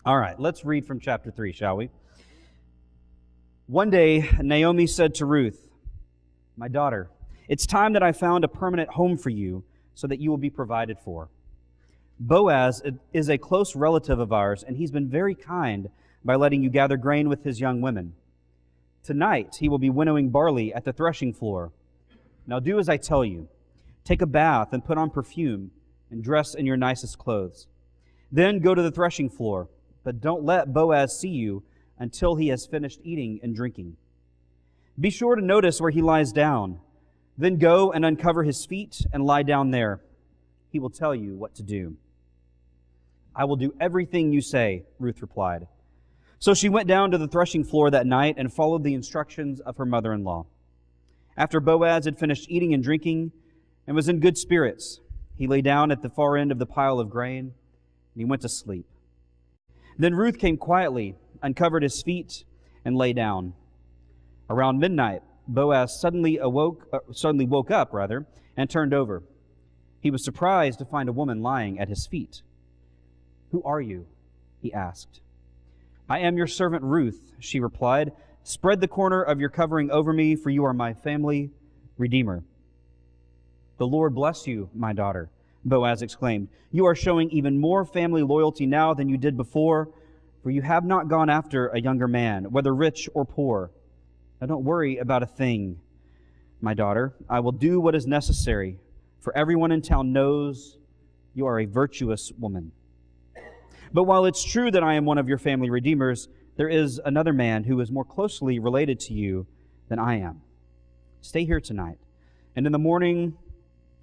All right, let's read from chapter 3, shall we? One day, Naomi said to Ruth, "My daughter, it's time that I found a permanent home for you so that you will be provided for. Boaz is a close relative of ours, and he's been very kind by letting you gather grain with his young women. Tonight, he will be winnowing barley at the threshing floor. Now do as I tell you. Take a bath and put on perfume and dress in your nicest clothes. Then go to the threshing floor, but don't let Boaz see you until he has finished eating and drinking. Be sure to notice where he lies down. Then go and uncover his feet and lie down there. He will tell you what to do." "I will do everything you say," Ruth replied. So she went down to the threshing floor that night and followed the instructions of her mother-in-law. After Boaz had finished eating and drinking and was in good spirits, he lay down at the far end of the pile of grain, and he went to sleep. Then Ruth came quietly, uncovered his feet, and lay down. Around midnight, Boaz suddenly woke up, and turned over. He was surprised to find a woman lying at his feet. "Who are you?" he asked. "I am your servant Ruth," she replied. "Spread the corner of your covering over me, for you are my family redeemer." "The Lord bless you, my daughter," Boaz exclaimed. "You are showing even more family loyalty now than you did before, for you have not gone after a younger man, whether rich or poor. Now don't worry about a thing, my daughter. I will do what is necessary, for everyone in town knows you are a virtuous woman. But while it's true that I am one of your family redeemers, there is another man who is more closely related to you than I am. Stay here tonight, and in the morning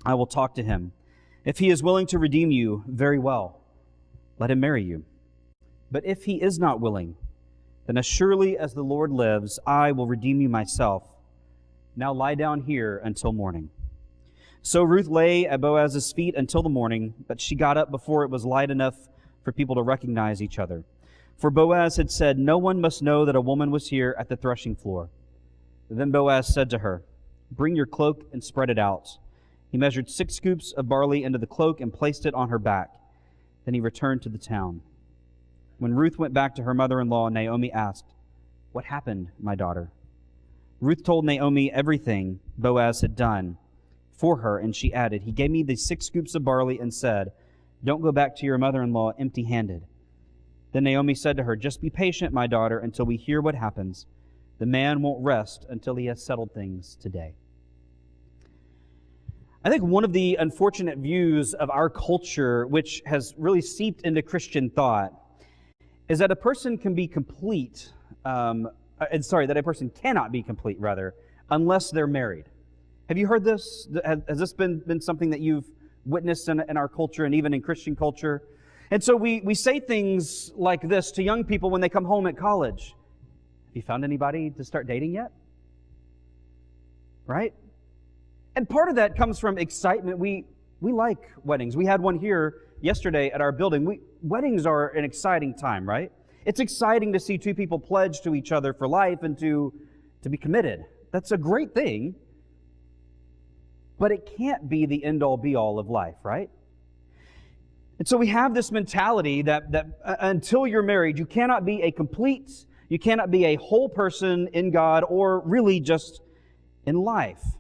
I will talk to him. If he is willing to redeem you, very well, let him marry you. But if he is not willing, then as surely as the Lord lives, I will redeem you myself. Now lie down here until morning." So Ruth lay at Boaz's feet until the morning, but she got up before it was light enough for people to recognize each other. For Boaz had said, "No one must know that a woman was here at the threshing floor." Then Boaz said to her, "Bring your cloak and spread it out." He measured 6 scoops of barley into the cloak and placed it on her back. Then he returned to the town. When Ruth went back to her mother-in-law, Naomi asked, "What happened, my daughter?" Ruth told Naomi everything Boaz had done for her, and she added, "He gave me the 6 scoops of barley and said, 'Don't go back to your mother-in-law empty-handed.'" Then Naomi said to her, "Just be patient, my daughter, until we hear what happens. The man won't rest until he has settled things today." I think one of the unfortunate views of our culture, which has really seeped into Christian thought, is that a person can be complete, that a person cannot be complete, unless they're married. Have you heard this? Has this been something that you've witnessed in our culture and even in Christian culture? And so we say things like this to young people when they come home at college. "Have you found anybody to start dating yet?" Right? And part of that comes from excitement. We like weddings. We had one here yesterday at our building. Weddings are an exciting time, right? It's exciting to see 2 people pledge to each other for life and to be committed. That's a great thing. But it can't be the end-all, be-all of life, right? And so we have this mentality that until you're married, you cannot be a complete, you cannot be a whole person in God or really just in life.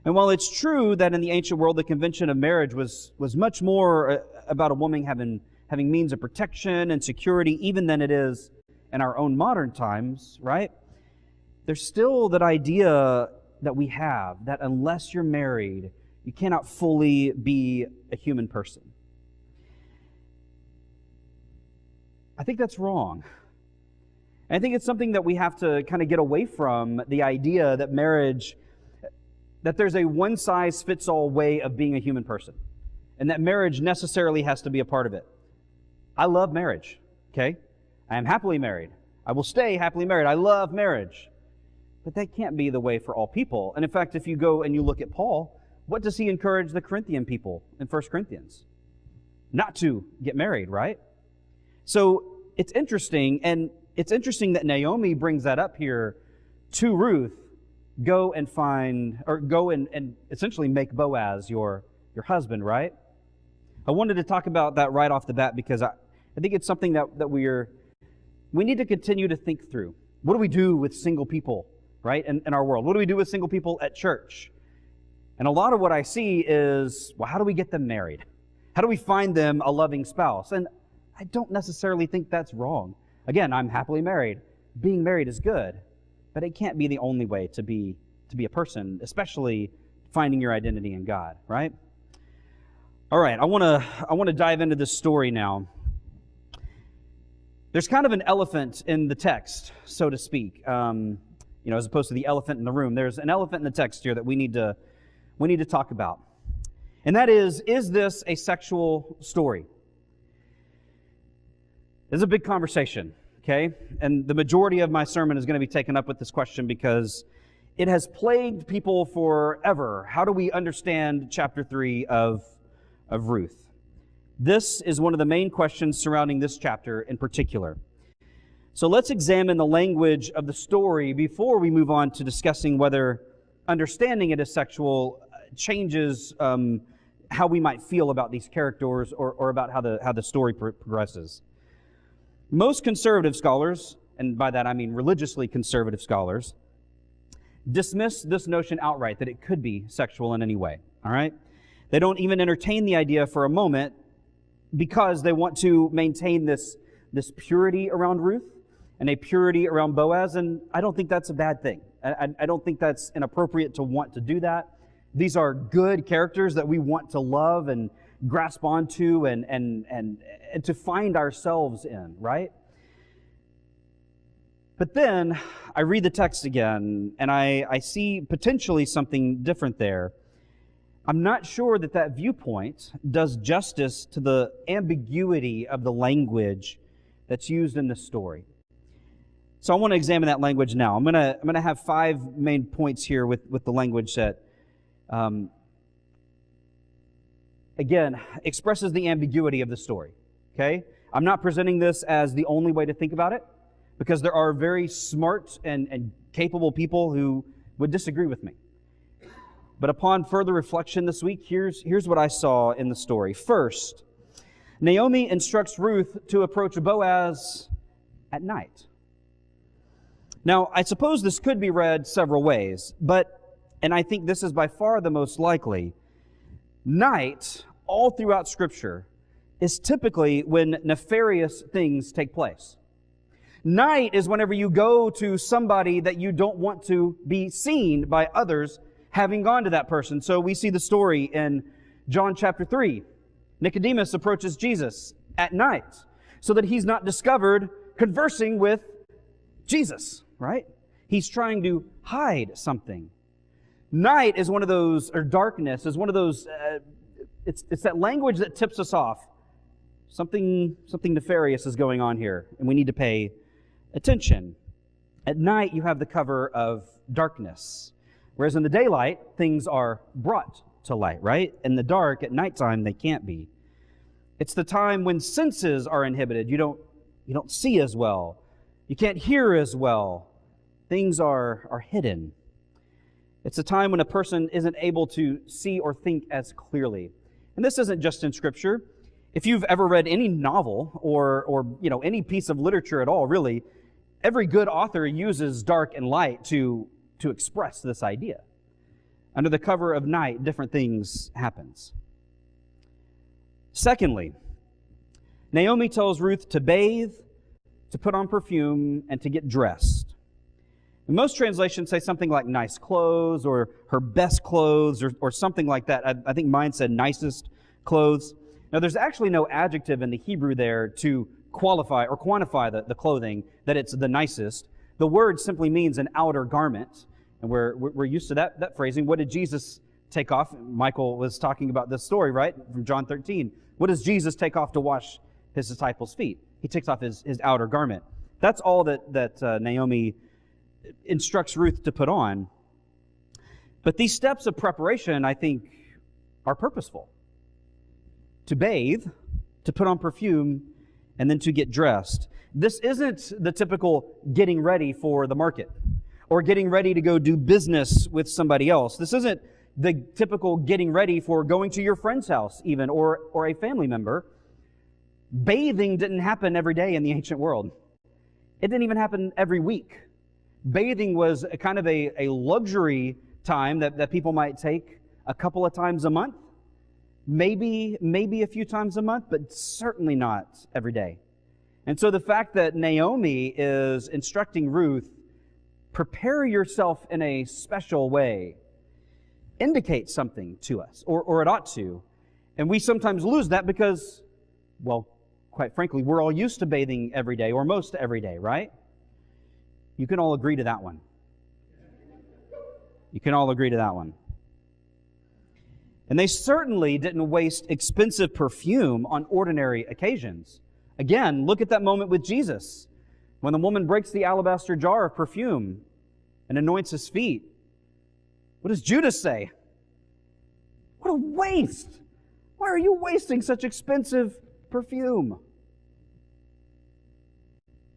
And while it's true that in the ancient world the convention of marriage was much more about a woman having means of protection and security even than it is in our own modern times, right? There's still that idea that we have that unless you're married, you cannot fully be a human person. I think that's wrong. And I think it's something that we have to kind of get away from, the idea that marriage, that there's a one-size-fits-all way of being a human person, and that marriage necessarily has to be a part of it. I love marriage, okay? I am happily married. I will stay happily married. I love marriage. But that can't be the way for all people. And in fact, if you go and you look at Paul, what does he encourage the Corinthian people in 1 Corinthians? Not to get married, right? So it's interesting, and it's interesting that Naomi brings that up here to Ruth. Go and essentially make Boaz your husband, right? I wanted to talk about that right off the bat because I think it's something that we need to continue to think through. What do we do with single people, right, in our world? What do we do with single people at church? And a lot of what I see is, well, how do we get them married? How do we find them a loving spouse? And I don't necessarily think that's wrong. Again, I'm happily married. Being married is good, but it can't be the only way to be a person, especially finding your identity in God, right? All right, I want to dive into this story now. There's kind of an elephant in the text, so to speak, as opposed to the elephant in the room. There's an elephant in the text here that we need to talk about. And that is this a sexual story? This is a big conversation, okay? And the majority of my sermon is going to be taken up with this question because it has plagued people forever. How do we understand chapter 3 of Ruth? This is one of the main questions surrounding this chapter in particular. So let's examine the language of the story before we move on to discussing whether understanding it as sexual changes how we might feel about these characters or about how the story progresses. Most conservative scholars, and by that I mean religiously conservative scholars, dismiss this notion outright that it could be sexual in any way, all right? They don't even entertain the idea for a moment because they want to maintain this purity around Ruth and a purity around Boaz, and I don't think that's a bad thing. I don't think that's inappropriate to want to do that. These are good characters that we want to love and grasp onto and to find ourselves in, right? But then I read the text again, and I see potentially something different there. I'm not sure that viewpoint does justice to the ambiguity of the language that's used in this story. So I want to examine that language now. I'm going to have 5 main points here with the language that, again, expresses the ambiguity of the story. Okay? I'm not presenting this as the only way to think about it, because there are very smart and capable people who would disagree with me. But upon further reflection this week, here's what I saw in the story. First, Naomi instructs Ruth to approach Boaz at night. Now, I suppose this could be read several ways, and I think this is by far the most likely. Night, all throughout Scripture, is typically when nefarious things take place. Night is whenever you go to somebody that you don't want to be seen by others having gone to that person. So we see the story in John chapter 3. Nicodemus approaches Jesus at night so that he's not discovered conversing with Jesus, right? He's trying to hide something. Night is one of those, or darkness is one of those, it's that language that tips us off. Something nefarious is going on here, and we need to pay attention. At night, you have the cover of darkness. Whereas in the daylight, things are brought to light, right? In the dark, at nighttime, they can't be. It's the time when senses are inhibited. You don't see as well. You can't hear as well. Things are hidden. It's a time when a person isn't able to see or think as clearly. And this isn't just in Scripture. If you've ever read any novel or any piece of literature at all, really, every good author uses dark and light to express this idea. Under the cover of night, different things happens. Secondly, Naomi tells Ruth to bathe, to put on perfume, and to get dressed. And most translations say something like nice clothes or her best clothes or something like that. I think mine said nicest clothes. Now, there's actually no adjective in the Hebrew there to qualify or quantify the clothing, that it's the nicest. The word simply means an outer garment, and we're used to that phrasing. What did Jesus take off? Michael was talking about this story, right, from John 13. What does Jesus take off to wash his disciples' feet? He takes off his outer garment. That's all that Naomi instructs Ruth to put on. But these steps of preparation, I think, are purposeful. To bathe, to put on perfume, and then to get dressed. This isn't the typical getting ready for the market or getting ready to go do business with somebody else. This isn't the typical getting ready for going to your friend's house even or a family member. Bathing didn't happen every day in the ancient world. It didn't even happen every week. Bathing was a kind of a luxury time that people might take a couple of times a month. Maybe a few times a month, but certainly not every day. And so the fact that Naomi is instructing Ruth, prepare yourself in a special way, indicates something to us, or it ought to. And we sometimes lose that because, well, quite frankly, we're all used to bathing every day, or most every day, right? You can all agree to that one. You can all agree to that one. And they certainly didn't waste expensive perfume on ordinary occasions. Again, look at that moment with Jesus, when the woman breaks the alabaster jar of perfume and anoints his feet. What does Judas say? What a waste! Why are you wasting such expensive perfume?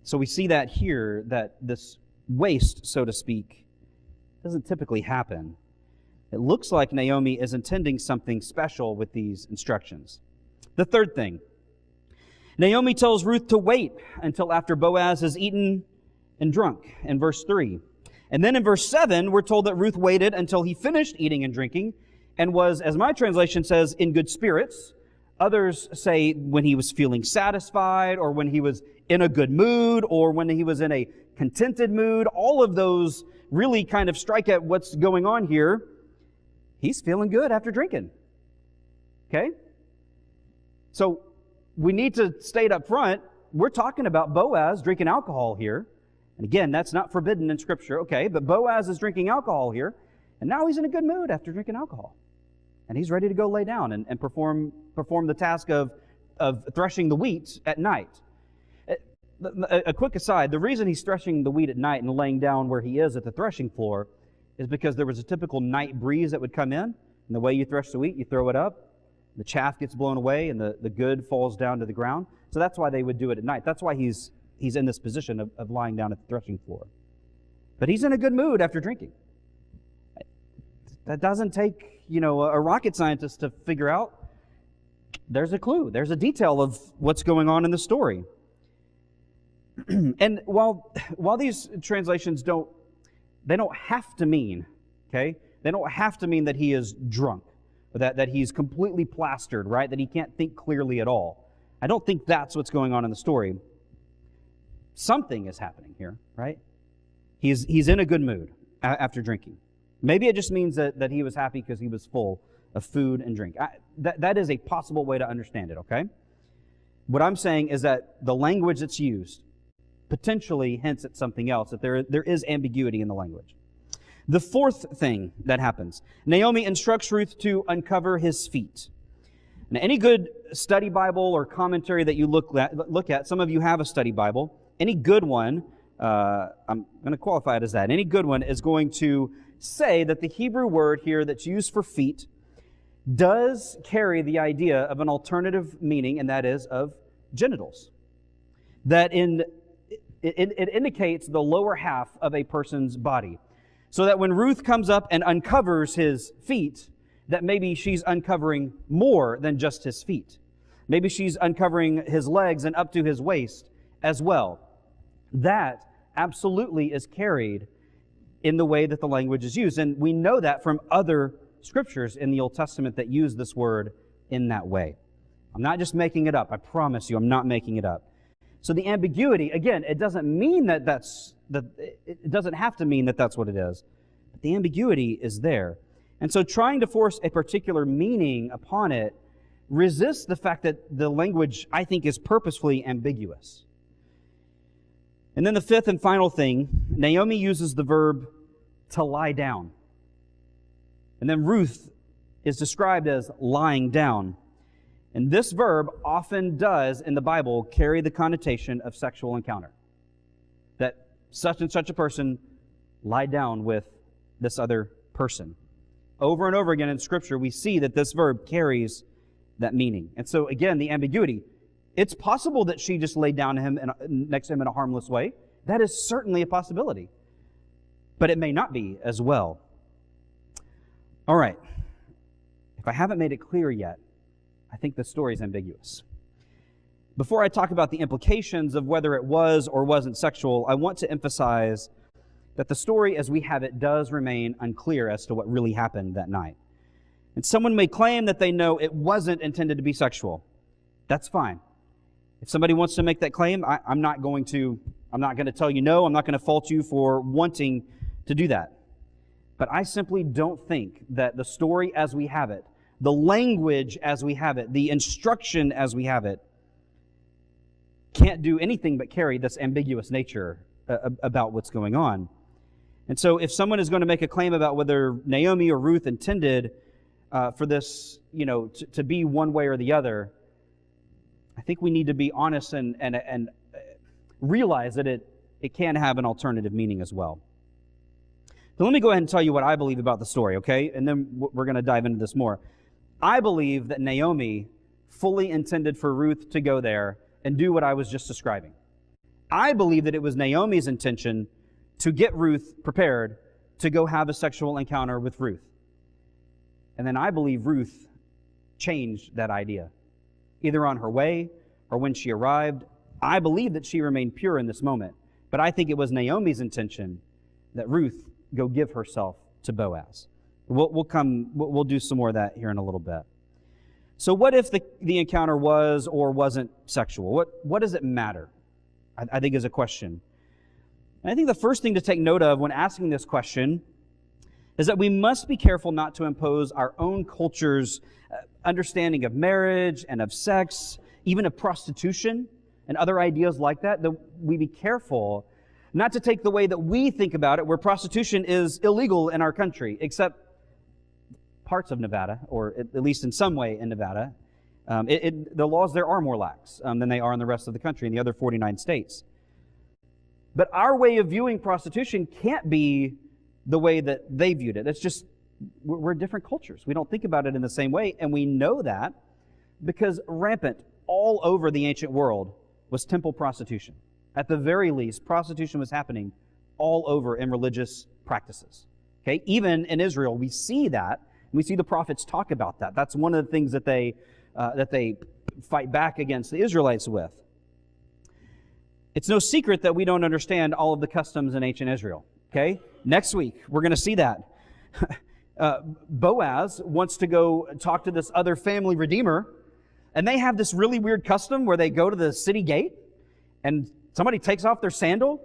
So we see that here, that this waste, so to speak, doesn't typically happen. It looks like Naomi is intending something special with these instructions. The third thing, Naomi tells Ruth to wait until after Boaz has eaten and drunk, in verse 3. And then in verse 7, we're told that Ruth waited until he finished eating and drinking and was, as my translation says, in good spirits. Others say when he was feeling satisfied, or when he was in a good mood, or when he was in a contented mood. All of those really kind of strike at what's going on here. He's feeling good after drinking. Okay? So we need to state up front, we're talking about Boaz drinking alcohol here. And again, that's not forbidden in Scripture, okay? But Boaz is drinking alcohol here, and now he's in a good mood after drinking alcohol. And he's ready to go lay down and perform the task of threshing the wheat at night. A quick aside, the reason he's threshing the wheat at night and laying down where he is at the threshing floor is because there was a typical night breeze that would come in, and the way you thresh the wheat, you throw it up, the chaff gets blown away, and the good falls down to the ground. So that's why they would do it at night. That's why he's in this position of lying down at the threshing floor. But he's in a good mood after drinking. That doesn't take, a rocket scientist to figure out. There's a clue. There's a detail of what's going on in the story. And while these translations don't have to mean, okay? They don't have to mean that he is drunk, or that he's completely plastered, right? That he can't think clearly at all. I don't think that's what's going on in the story. Something is happening here, right? He's in a good mood after drinking. Maybe it just means that he was happy because he was full of food and drink. That is a possible way to understand it, okay? What I'm saying is that the language that's used potentially hints at something else, that there is ambiguity in the language. The fourth thing that happens, Naomi instructs Ruth to uncover his feet. Now, any good study Bible or commentary that you look at, some of you have a study Bible, any good one, I'm going to qualify it as that, any good one is going to say that the Hebrew word here that's used for feet does carry the idea of an alternative meaning, and that is of genitals. That it indicates the lower half of a person's body. So that when Ruth comes up and uncovers his feet, that maybe she's uncovering more than just his feet. Maybe she's uncovering his legs and up to his waist as well. That absolutely is carried in the way that the language is used. And we know that from other scriptures in the Old Testament that use this word in that way. I'm not just making it up. I promise you, I'm not making it up. So the ambiguity, again, it doesn't mean it doesn't have to mean that that's what it is. But the ambiguity is there. And so trying to force a particular meaning upon it resists the fact that the language, I think, is purposefully ambiguous. And then the fifth and final thing, Naomi uses the verb to lie down. And then Ruth is described as lying down. And this verb often does, in the Bible, carry the connotation of sexual encounter. That such and such a person lied down with this other person. Over and over again in Scripture, we see that this verb carries that meaning. And so, again, the ambiguity. It's possible that she just laid down to him next to him in a harmless way. That is certainly a possibility. But it may not be as well. All right. If I haven't made it clear yet, I think the story is ambiguous. Before I talk about the implications of whether it was or wasn't sexual, I want to emphasize that the story as we have it does remain unclear as to what really happened that night. And someone may claim that they know it wasn't intended to be sexual. That's fine. If somebody wants to make that claim, I'm not going to tell you no. I'm not going to fault you for wanting to do that. But I simply don't think that the story as we have it, the language as we have it, the instruction as we have it, can't do anything but carry this ambiguous nature about what's going on. And so if someone is going to make a claim about whether Naomi or Ruth intended for this, to be one way or the other, I think we need to be honest and realize that it can have an alternative meaning as well. So let me go ahead and tell you what I believe about the story, okay? And then we're going to dive into this more. I believe that Naomi fully intended for Ruth to go there and do what I was just describing. I believe that it was Naomi's intention to get Ruth prepared to go have a sexual encounter with Ruth. And then I believe Ruth changed that idea, either on her way or when she arrived. I believe that she remained pure in this moment, but I think it was Naomi's intention that Ruth go give herself to Boaz. We'll do some more of that here in a little bit. So what if the encounter was or wasn't sexual? What does it matter? I think is a question. And I think the first thing to take note of when asking this question is that we must be careful not to impose our own culture's understanding of marriage and of sex, even of prostitution and other ideas like that. That we be careful not to take the way that we think about it, where prostitution is illegal in our country, except parts of Nevada, or at least in some way in Nevada. The laws there are more lax than they are in the rest of the country, in the other 49 states. But our way of viewing prostitution can't be the way that they viewed it. It's just, we're different cultures. We don't think about it in the same way, and we know that because rampant all over the ancient world was temple prostitution. At the very least, prostitution was happening all over in religious practices. Okay, even in Israel, we see that. We see the prophets talk about that. That's one of the things that they fight back against the Israelites with. It's no secret that we don't understand all of the customs in ancient Israel. Okay, next week we're going to see that. Boaz wants to go talk to this other family redeemer, and they have this really weird custom where they go to the city gate, and somebody takes off their sandal,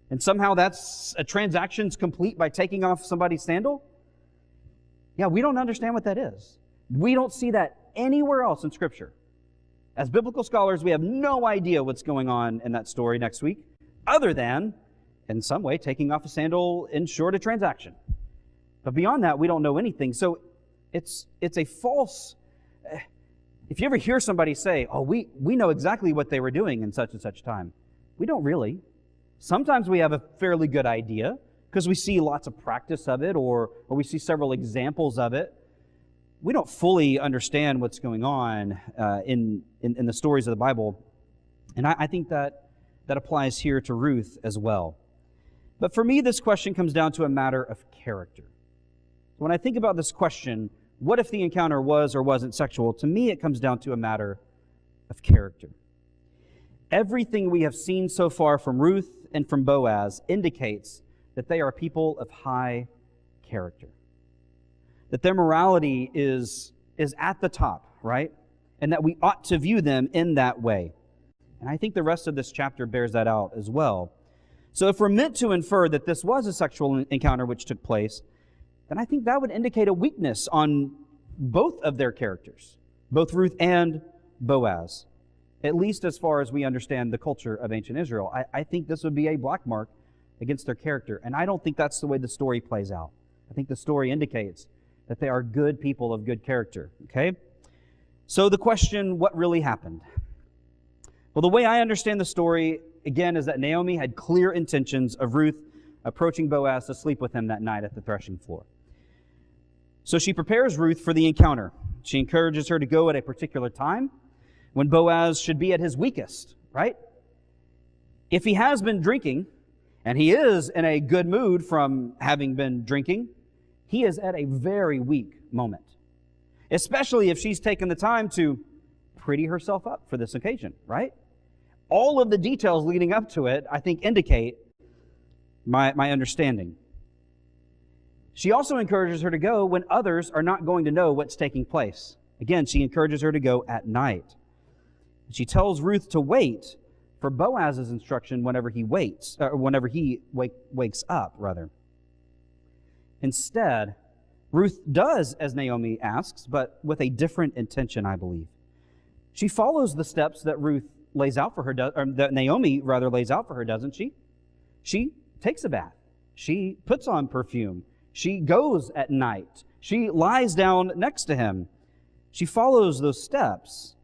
and somehow that's a transaction's complete by taking off somebody's sandal. Yeah, we don't understand what that is. We don't see that anywhere else in Scripture. As biblical scholars, we have no idea what's going on in that story next week, other than, in some way, taking off a sandal ensured a transaction. But beyond that, we don't know anything. So it's a false... If you ever hear somebody say, oh, we know exactly what they were doing in such and such time, we don't really. Sometimes we have a fairly good idea, because we see lots of practice of it, or we see several examples of it. We don't fully understand what's going on in the stories of the Bible. And I think that applies here to Ruth as well. But for me, this question comes down to a matter of character. When I think about this question, what if the encounter was or wasn't sexual? To me, it comes down to a matter of character. Everything we have seen so far from Ruth and from Boaz indicates that they are people of high character. That their morality is at the top, right? And that we ought to view them in that way. And I think the rest of this chapter bears that out as well. So if we're meant to infer that this was a sexual encounter which took place, then I think that would indicate a weakness on both of their characters, both Ruth and Boaz, at least as far as we understand the culture of ancient Israel. I think this would be a black mark against their character, and I don't think that's the way the story plays out. I think the story indicates that they are good people of good character, okay? So the question, what really happened? Well, the way I understand the story, again, is that Naomi had clear intentions of Ruth approaching Boaz to sleep with him that night at the threshing floor. So she prepares Ruth for the encounter. She encourages her to go at a particular time when Boaz should be at his weakest, right? If he has been drinking, and he is in a good mood from having been drinking, he is at a very weak moment. Especially if she's taken the time to pretty herself up for this occasion, right? All of the details leading up to it, I think, indicate my understanding. She also encourages her to go when others are not going to know what's taking place. Again, she encourages her to go at night. She tells Ruth to wait for Boaz's instruction whenever he wakes up, rather. Instead, Ruth does as Naomi asks, but with a different intention, I believe. She follows the steps that that Naomi lays out for her, doesn't she? She takes a bath. She puts on perfume. She goes at night. She lies down next to him. She follows those steps.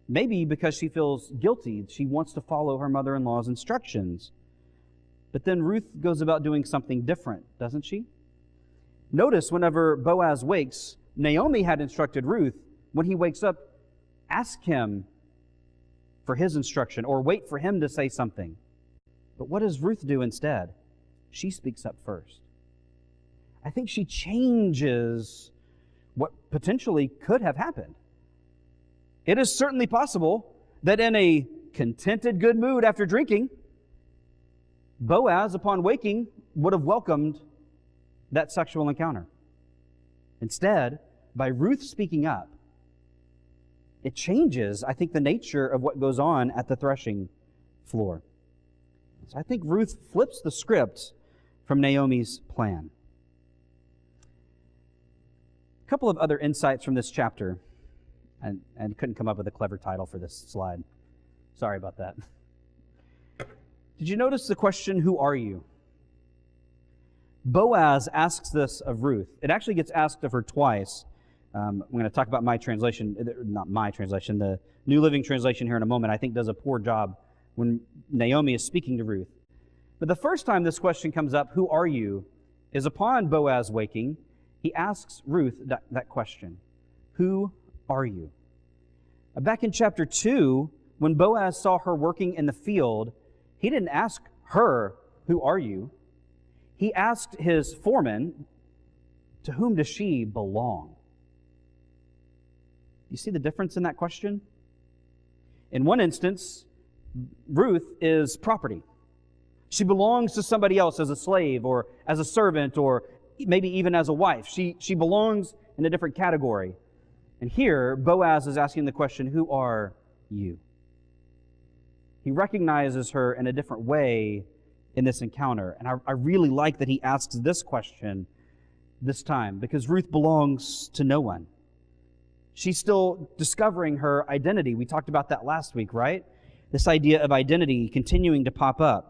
Maybe because she feels guilty. She wants to follow her mother-in-law's instructions. But then Ruth goes about doing something different, doesn't she? Notice whenever Boaz wakes, Naomi had instructed Ruth, when he wakes up, ask him for his instruction or wait for him to say something. But what does Ruth do instead? She speaks up first. I think she changes what potentially could have happened. It is certainly possible that in a contented good mood after drinking, Boaz, upon waking, would have welcomed that sexual encounter. Instead, by Ruth speaking up, it changes, I think, the nature of what goes on at the threshing floor. So I think Ruth flips the script from Naomi's plan. A couple of other insights from this chapter, and couldn't come up with a clever title for this slide. Sorry about that. Did you notice the question, who are you? Boaz asks this of Ruth. It actually gets asked of her twice. I'm going to talk about my translation, not my translation, the New Living Translation here in a moment, I think does a poor job when Naomi is speaking to Ruth. But the first time this question comes up, who are you, is upon Boaz waking. He asks Ruth that question, who are you? Back in chapter 2, when Boaz saw her working in the field, he didn't ask her, who are you? He asked his foreman, to whom does she belong? You see the difference in that question? In one instance, Ruth is property. She belongs to somebody else as a slave or as a servant or maybe even as a wife. She belongs in a different category. And here, Boaz is asking the question, who are you? He recognizes her in a different way in this encounter. And I really like that he asks this question this time, because Ruth belongs to no one. She's still discovering her identity. We talked about that last week, right? This idea of identity continuing to pop up.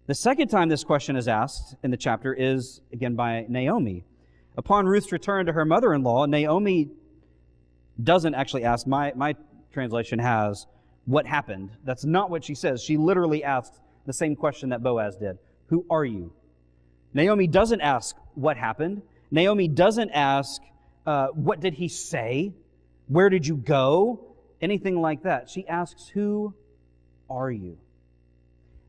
The second time this question is asked in the chapter is, again, by Naomi. Upon Ruth's return to her mother-in-law, Naomi doesn't actually ask. My translation has, what happened? That's not what she says. She literally asks the same question that Boaz did. Who are you? Naomi doesn't ask, what happened? Naomi doesn't ask, what did he say? Where did you go? Anything like that. She asks, who are you?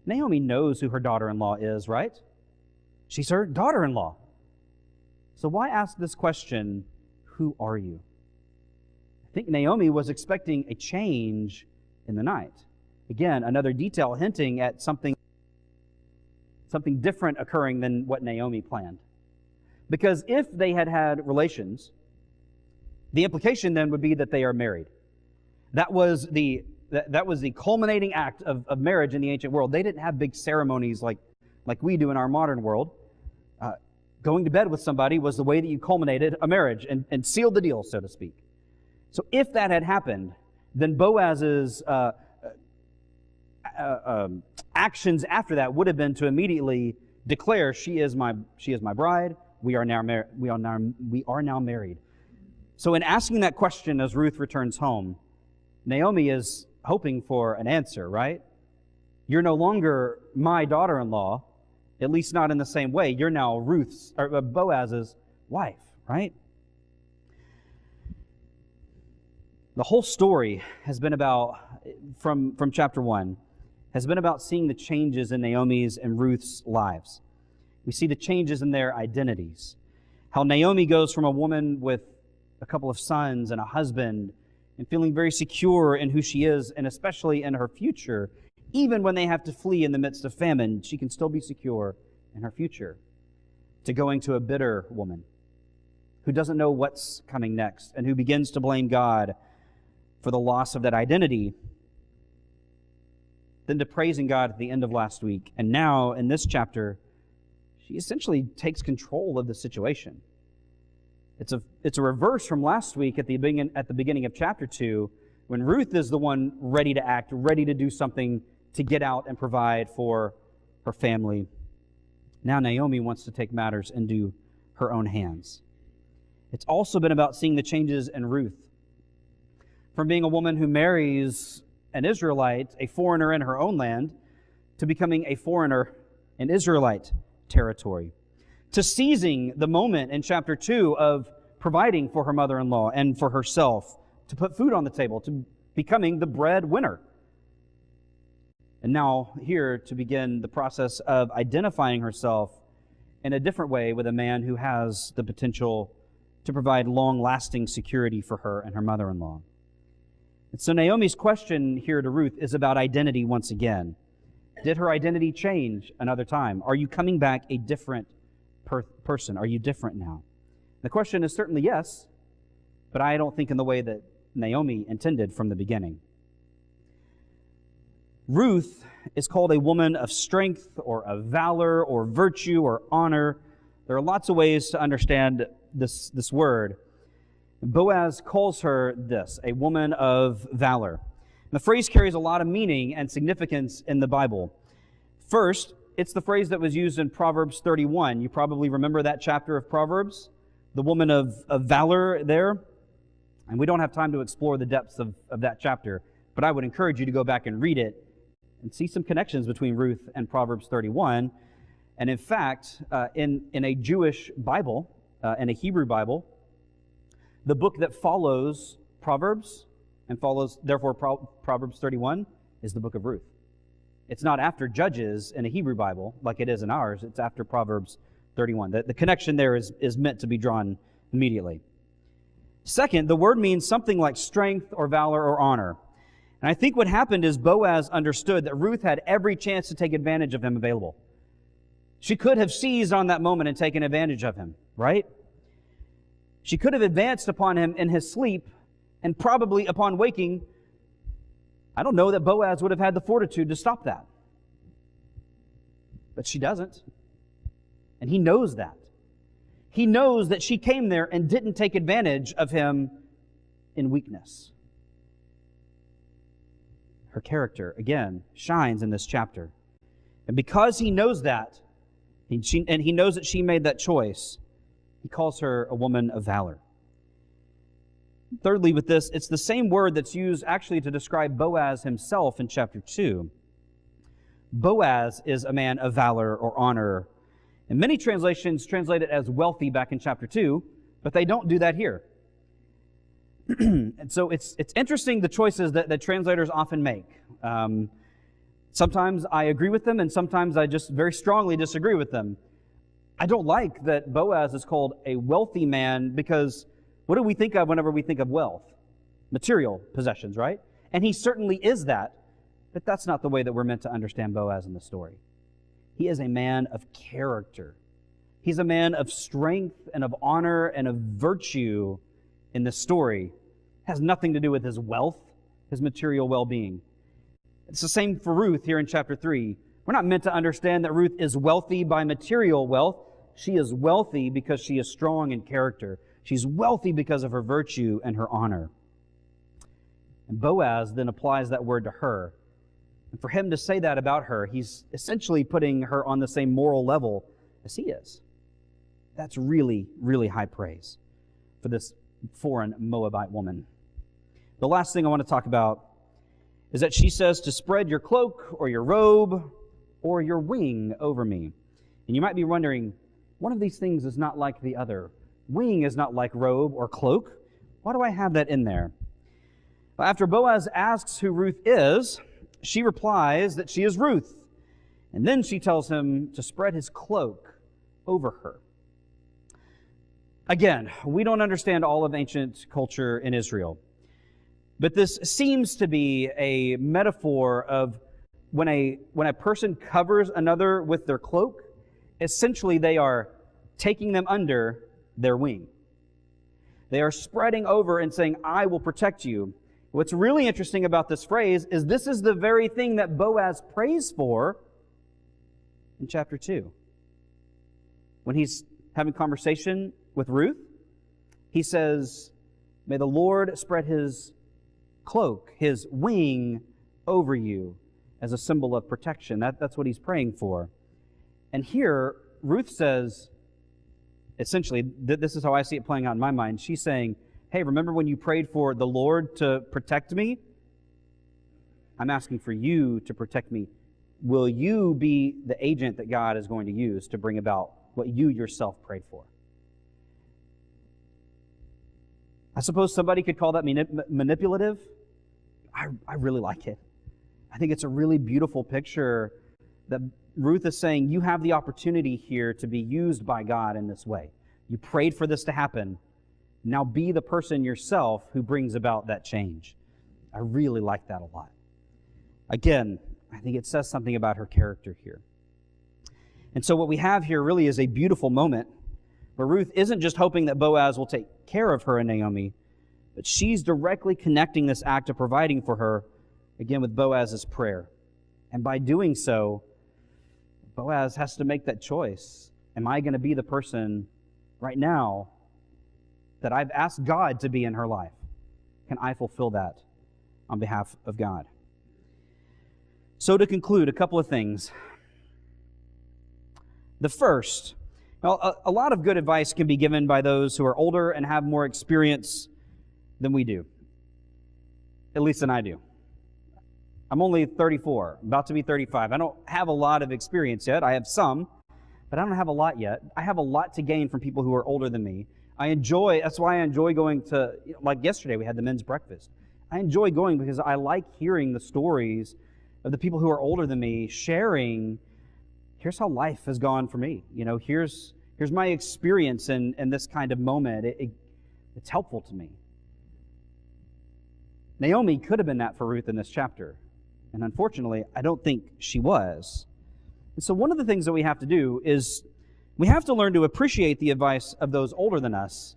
Naomi knows who her daughter-in-law is, right? She's her daughter-in-law. So why ask this question, who are you? I think Naomi was expecting a change in the night. Again, another detail hinting at something different occurring than what Naomi planned. Because if they had had relations, the implication then would be that they are married. That was the culminating act of marriage in the ancient world. They didn't have big ceremonies like we do in our modern world. Going to bed with somebody was the way that you culminated a marriage and sealed the deal, so to speak. So if that had happened, then Boaz's actions after that would have been to immediately declare, she is my bride. We are now married. So in asking that question as Ruth returns home, Naomi is hoping for an answer, right? You're no longer my daughter-in-law, at least not in the same way. You're now Boaz's wife, right? The whole story has been about, from chapter 1, has been about seeing the changes in Naomi's and Ruth's lives. We see the changes in their identities. How Naomi goes from a woman with a couple of sons and a husband and feeling very secure in who she is, and especially in her future. Even when they have to flee in the midst of famine, she can still be secure in her future. To going to a bitter woman who doesn't know what's coming next and who begins to blame God for the loss of that identity, then to praising God at the end of last week. And now, in this chapter, she essentially takes control of the situation. It's a reverse from last week at the beginning of chapter 2, when Ruth is the one ready to act, ready to do something to get out and provide for her family. Now Naomi wants to take matters into her own hands. It's also been about seeing the changes in Ruth. From being a woman who marries an Israelite, a foreigner in her own land, to becoming a foreigner in Israelite territory. To seizing the moment in chapter 2 of providing for her mother-in-law and for herself, to put food on the table, to becoming the breadwinner. And now here to begin the process of identifying herself in a different way with a man who has the potential to provide long-lasting security for her and her mother-in-law. And so Naomi's question here to Ruth is about identity once again. Did her identity change another time? Are you coming back a different person? Are you different now? The question is certainly yes, but I don't think in the way that Naomi intended from the beginning. Ruth is called a woman of strength or of valor or virtue or honor. There are lots of ways to understand this word. Boaz calls her this, a woman of valor. And the phrase carries a lot of meaning and significance in the Bible. First, it's the phrase that was used in Proverbs 31. You probably remember that chapter of Proverbs, the woman of valor there. And we don't have time to explore the depths of that chapter, but I would encourage you to go back and read it and see some connections between Ruth and Proverbs 31. And in fact, in a Jewish Bible, in a Hebrew Bible, the book that follows Proverbs and follows, therefore, Proverbs 31 is the book of Ruth. It's not after Judges in a Hebrew Bible like it is in ours. It's after Proverbs 31. The connection there is meant to be drawn immediately. Second, the word means something like strength or valor or honor. And I think what happened is Boaz understood that Ruth had every chance to take advantage of him available. She could have seized on that moment and taken advantage of him, right? She could have advanced upon him in his sleep, and probably upon waking, I don't know that Boaz would have had the fortitude to stop that. But she doesn't. And he knows that. He knows that she came there and didn't take advantage of him in weakness. Her character, again, shines in this chapter. And because he knows that, and he knows that she made that choice, he calls her a woman of valor. Thirdly, with this, it's the same word that's used actually to describe Boaz himself in chapter 2. Boaz is a man of valor or honor. And many translations translate it as wealthy back in chapter 2, but they don't do that here. And so it's interesting the choices that translators often make. Sometimes I agree with them, and sometimes I just very strongly disagree with them. I don't like that Boaz is called a wealthy man, because what do we think of whenever we think of wealth? Material possessions, right? And he certainly is that, but that's not the way that we're meant to understand Boaz in the story. He is a man of character. He's a man of strength and of honor and of virtue in this story. It has nothing to do with his wealth, his material well-being. It's the same for Ruth here in chapter 3. We're not meant to understand that Ruth is wealthy by material wealth. She is wealthy because she is strong in character. She's wealthy because of her virtue and her honor. And Boaz then applies that word to her. And for him to say that about her, he's essentially putting her on the same moral level as he is. That's really, really high praise for this foreign Moabite woman. The last thing I want to talk about is that she says to spread your cloak or your robe or your wing over me. And you might be wondering, one of these things is not like the other. Wing is not like robe or cloak. Why do I have that in there? Well, after Boaz asks who Ruth is, she replies that she is Ruth. And then she tells him to spread his cloak over her. Again, we don't understand all of ancient culture in Israel. But this seems to be a metaphor of when a person covers another with their cloak, essentially they are taking them under their wing. They are spreading over and saying, I will protect you. What's really interesting about this phrase is this is the very thing that Boaz prays for in chapter 2. When he's having conversation with Ruth, he says, may the Lord spread His cloak, His wing over you as a symbol of protection. That's what he's praying for. And here, Ruth says, essentially, this is how I see it playing out in my mind. She's saying, hey, remember when you prayed for the Lord to protect me? I'm asking for you to protect me. Will you be the agent that God is going to use to bring about what you yourself prayed for? I suppose somebody could call that manipulative. I really like it. I think it's a really beautiful picture that Ruth is saying, you have the opportunity here to be used by God in this way. You prayed for this to happen. Now be the person yourself who brings about that change. I really like that a lot. Again, I think it says something about her character here. And so what we have here really is a beautiful moment where Ruth isn't just hoping that Boaz will take care of her and Naomi, but she's directly connecting this act of providing for her, again, with Boaz's prayer. And by doing so, Boaz has to make that choice. Am I going to be the person right now that I've asked God to be in her life? Can I fulfill that on behalf of God? So to conclude, a couple of things. The first, a lot of good advice can be given by those who are older and have more experience than we do. At least than I do. I'm only 34, about to be 35. I don't have a lot of experience yet. I have some, but I don't have a lot yet. I have a lot to gain from people who are older than me. That's why I enjoy going to, like yesterday we had the men's breakfast. I enjoy going because I like hearing the stories of the people who are older than me sharing, here's how life has gone for me. Here's my experience in this kind of moment. It's helpful to me. Naomi could have been that for Ruth in this chapter. And unfortunately, I don't think she was. And so one of the things that we have to do is we have to learn to appreciate the advice of those older than us,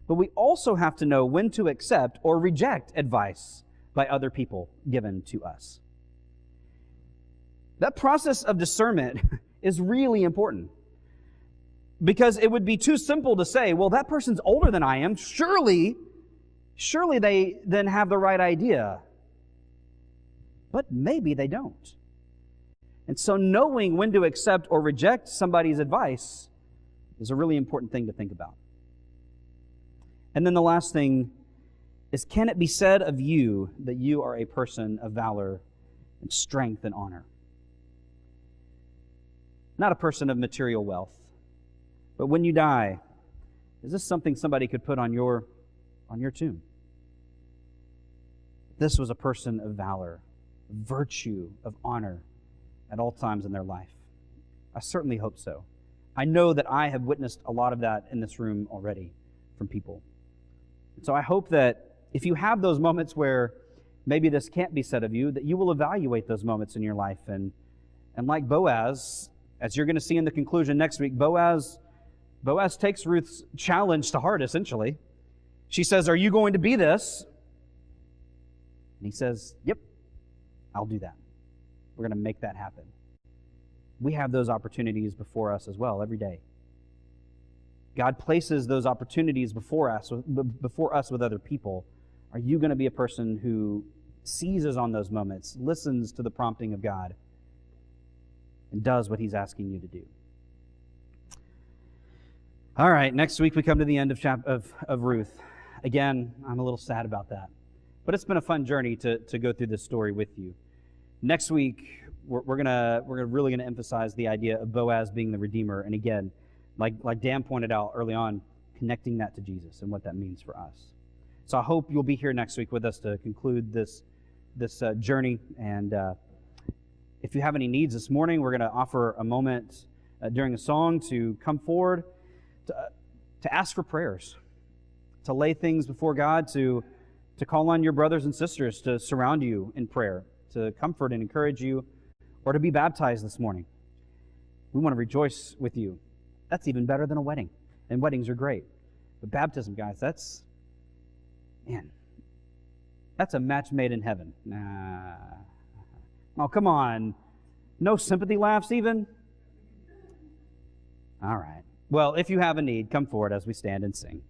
but we also have to know when to accept or reject advice by other people given to us. That process of discernment is really important, because it would be too simple to say, well, that person's older than I am. Surely they then have the right idea. But maybe they don't. And so knowing when to accept or reject somebody's advice is a really important thing to think about. And then the last thing is, can it be said of you that you are a person of valor and strength and honor? Not a person of material wealth, but when you die, is this something somebody could put on your tomb? This was a person of valor, virtue, of honor at all times in their life. I certainly hope so. I know that I have witnessed a lot of that in this room already from people. So I hope that if you have those moments where maybe this can't be said of you, that you will evaluate those moments in your life. And like Boaz, as you're going to see in the conclusion next week, Boaz takes Ruth's challenge to heart, essentially. She says, are you going to be this? And he says, yep, I'll do that. We're going to make that happen. We have those opportunities before us as well every day. God places those opportunities before us with other people. Are you going to be a person who seizes on those moments, listens to the prompting of God, and does what He's asking you to do? All right, next week we come to the end of Ruth. Again, I'm a little sad about that. But it's been a fun journey to go through this story with you. Next week, we're really gonna emphasize the idea of Boaz being the Redeemer, and again, like Dan pointed out early on, connecting that to Jesus and what that means for us. So I hope you'll be here next week with us to conclude this journey. And if you have any needs this morning, we're going to offer a moment during a song to come forward to ask for prayers, to lay things before God, to to call on your brothers and sisters to surround you in prayer, to comfort and encourage you, or to be baptized this morning. We want to rejoice with you. That's even better than a wedding. And weddings are great. But baptism, guys, that's a match made in heaven. Nah. Oh, come on. No sympathy laughs even? All right. Well, if you have a need, come forward as we stand and sing.